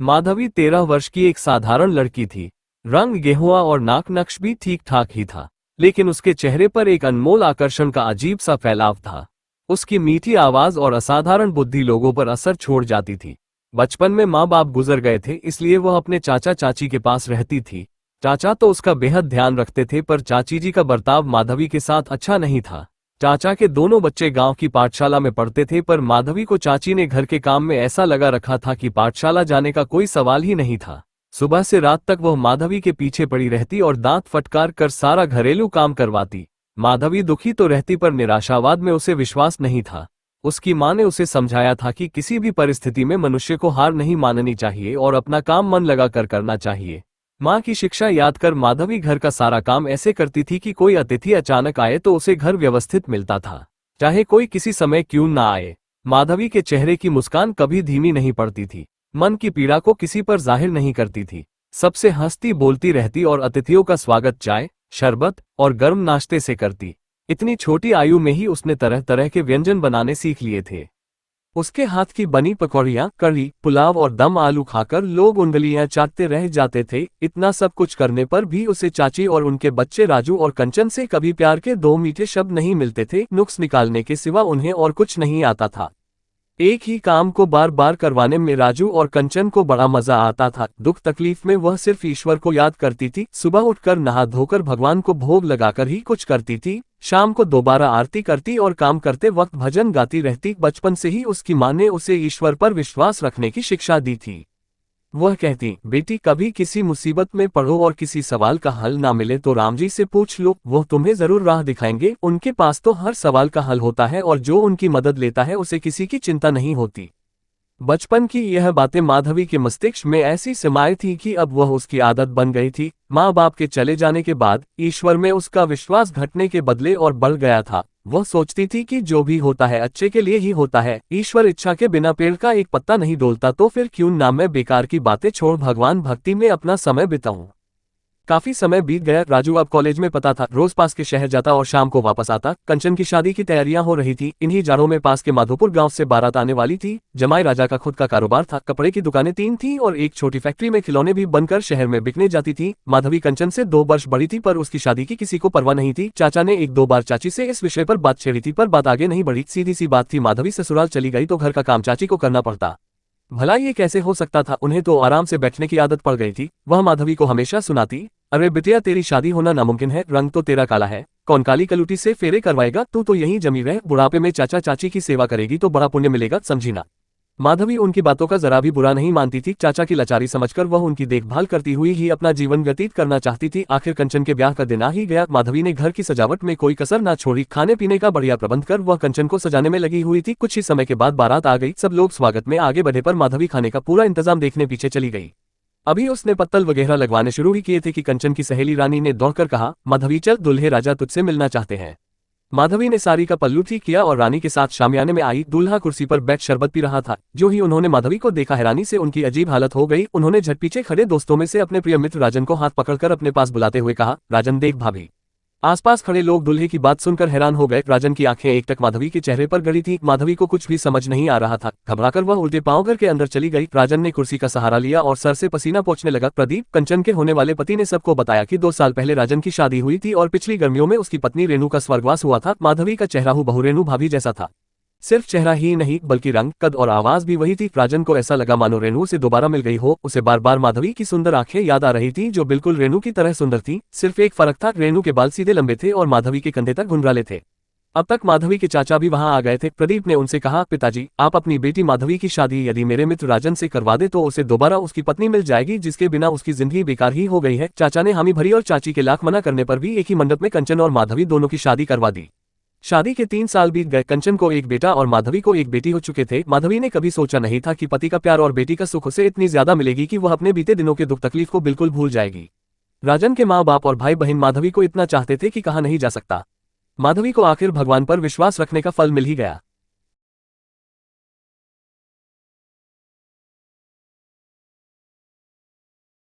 माधवी 13 वर्ष की एक साधारण लड़की थी। रंग गेहुआ और नाक नक्श भी ठीक ठाक ही था, लेकिन उसके चेहरे पर एक अनमोल आकर्षण का अजीब सा फैलाव था। उसकी मीठी आवाज और असाधारण बुद्धि लोगों पर असर छोड़ जाती थी। बचपन में माँ बाप गुजर गए थे, इसलिए वह अपने चाचा चाची के पास रहती थी। चाचा तो उसका बेहद ध्यान रखते थे, पर चाची जी का बर्ताव माधवी के साथ अच्छा नहीं था। चाचा के दोनों बच्चे गांव की पाठशाला में पढ़ते थे, पर माधवी को चाची ने घर के काम में ऐसा लगा रखा था कि पाठशाला जाने का कोई सवाल ही नहीं था। सुबह से रात तक वह माधवी के पीछे पड़ी रहती और दांत फटकार कर सारा घरेलू काम करवाती। माधवी दुखी तो रहती, पर निराशावाद में उसे विश्वास नहीं था। उसकी माँ ने उसे समझाया था कि किसी भी परिस्थिति में मनुष्य को हार नहीं माननी चाहिए और अपना काम मन लगा कर करना चाहिए। माँ की शिक्षा याद कर माधवी घर का सारा काम ऐसे करती थी कि कोई अतिथि अचानक आए तो उसे घर व्यवस्थित मिलता था, चाहे कोई किसी समय क्यों ना आए। माधवी के चेहरे की मुस्कान कभी धीमी नहीं पड़ती थी, मन की पीड़ा को किसी पर जाहिर नहीं करती थी। सबसे हंसती बोलती रहती और अतिथियों का स्वागत चाय, शरबत और गर्म नाश्ते से करती। इतनी छोटी आयु में ही उसने तरह तरह के व्यंजन बनाने सीख लिए थे। उसके हाथ की बनी पकौड़ियाँ, कढ़ी, पुलाव और दम आलू खाकर लोग उंगलियां चाटते रह जाते थे। इतना सब कुछ करने पर भी उसे चाची और उनके बच्चे राजू और कंचन से कभी प्यार के दो मीठे शब्द नहीं मिलते थे। नुक्स निकालने के सिवा उन्हें और कुछ नहीं आता था। एक ही काम को बार बार करवाने में राजू और कंचन को बड़ा मजा आता था। दुख तकलीफ में वह सिर्फ ईश्वर को याद करती थी। सुबह उठकर नहा धोकर भगवान को भोग लगाकर ही कुछ करती थी। शाम को दोबारा आरती करती और काम करते वक्त भजन गाती रहती। बचपन से ही उसकी माँ ने उसे ईश्वर पर विश्वास रखने की शिक्षा दी थी। वह कहती, बेटी कभी किसी मुसीबत में पड़ो और किसी सवाल का हल ना मिले तो राम जी से पूछ लो, वो तुम्हें जरूर राह दिखाएंगे। उनके पास तो हर सवाल का हल होता है और जो उनकी मदद लेता है उसे किसी की चिंता नहीं होती। बचपन की यह बातें माधवी के मस्तिष्क में ऐसी समाई थी कि अब वह उसकी आदत बन गई थी। माँ बाप के चले जाने के बाद ईश्वर में उसका विश्वास घटने के बदले और बढ़ गया था। वह सोचती थी कि जो भी होता है अच्छे के लिए ही होता है। ईश्वर इच्छा के बिना पेड़ का एक पत्ता नहीं डोलता, तो फिर क्यों ना मैं बेकार की बातें छोड़ भगवान भक्ति में अपना समय बिताऊं। काफी समय बीत गया। राजू अब कॉलेज में पता था, रोज पास के शहर जाता और शाम को वापस आता। कंचन की शादी की तैयारियां हो रही थी। इन्हीं जाड़ों में पास के माधोपुर गांव से बारात आने वाली थी। जमाई राजा का खुद का कारोबार था। कपड़े की दुकानें 3 थी और एक छोटी फैक्ट्री में खिलौने भी बनकर शहर में बिकने जाती थी। माधवी कंचन से 2 वर्ष बड़ी थी, पर उसकी शादी की किसी को परवाह नहीं थी। चाचा ने 1-2 बार चाची से इस विषय पर बात छेड़ी थी, पर बात आगे नहीं बढ़ी। सीधी सी बात थी, माधवी ससुराल चली गई तो घर का काम चाची को करना पड़ता। भला ये कैसे हो सकता था? उन्हें तो आराम से बैठने की आदत पड़ गई थी। वह माधवी को हमेशा सुनाती, अरे बिटिया, तेरी शादी होना नामुमकिन है। रंग तो तेरा काला है, कौन काली कलूटी से फेरे करवाएगा? तू तो यहीं जमी रह, बुढ़ापे में चाचा चाची की सेवा करेगी तो बड़ा पुण्य मिलेगा, समझी ना। माधवी उनकी बातों का जरा भी बुरा नहीं मानती थी। चाचा की लाचारी समझकर वह उनकी देखभाल करती हुई ही अपना जीवन व्यतीत करना चाहती थी। आखिर कंचन के ब्याह का दिन आ ही गया। माधवी ने घर की सजावट में कोई कसर ना छोड़ी। खाने पीने का बढ़िया प्रबंध कर वह कंचन को सजाने में लगी हुई थी। कुछ ही समय के बाद बारात आ गई। सब लोग स्वागत में आगे बढ़े, पर माधवी खाने का पूरा इंतजाम देखने पीछे चली गई। अभी उसने पत्तल वगैरह लगवाने शुरू ही किए थे कि कंचन की सहेली रानी ने दौड़कर कहा, माधवी चल, दूल्हे राजा तुझसे मिलना चाहते हैं। माधवी ने साड़ी का पल्लू ठीक किया और रानी के साथ शामियाने में आई। दूल्हा कुर्सी पर बैठ शरबत पी रहा था। जो ही उन्होंने माधवी को देखा, हैरानी से उनकी अजीब हालत हो गई। उन्होंने झट पीछे खड़े दोस्तों में से अपने प्रिय मित्र राजन को हाथ पकड़कर अपने पास बुलाते हुए कहा, राजन देख भाभी। आसपास खड़े लोग दूल्हे की बात सुनकर हैरान हो गए। राजन की आंखें एकटक माधवी के चेहरे पर गड़ी थी। माधवी को कुछ भी समझ नहीं आ रहा था। घबराकर वह उल्टे पांव घर के अंदर चली गई। राजन ने कुर्सी का सहारा लिया और सर से पसीना पोंछने लगा। प्रदीप, कंचन के होने वाले पति ने सबको बताया कि 2 साल पहले राजन की शादी हुई थी और पिछली गर्मियों में उसकी पत्नी रेणु का स्वर्गवास हुआ था। माधवी का चेहरा हूबहू रेणु भाभी जैसा था। सिर्फ चेहरा ही नहीं, बल्कि रंग, कद और आवाज भी वही थी। राजन को ऐसा लगा मानो रेणु से दोबारा मिल गई हो। उसे बार बार माधवी की सुंदर आंखें याद आ रही थी, जो बिल्कुल रेणु की तरह सुंदर थी। सिर्फ एक फर्क था, रेणु के बाल सीधे लंबे थे और माधवी के कंधे तक घुंघराले थे। अब तक माधवी के चाचा भी वहां आ गए थे। प्रदीप ने उनसे कहा, पिताजी, आप अपनी बेटी माधवी की शादी यदि मेरे मित्र राजन से करवा दे तो उसे दोबारा उसकी पत्नी मिल जाएगी, जिसके बिना उसकी जिंदगी बेकार ही हो गई है। चाचा ने हामी भरी और चाची के लाख मना करने पर भी एक ही मंडप में कंचन और माधवी दोनों की शादी करवा दी। शादी के 3 साल बीत गए। कंचन को एक बेटा और माधवी को एक बेटी हो चुके थे। माधवी ने कभी सोचा नहीं था कि पति का प्यार और बेटी का सुख उसे इतनी ज्यादा मिलेगी कि वह अपने बीते दिनों के दुख तकलीफ को बिल्कुल भूल जाएगी। राजन के माँ बाप और भाई बहन माधवी को इतना चाहते थे कि कहा नहीं जा सकता। माधवी को आखिर भगवान पर विश्वास रखने का फल मिल ही गया।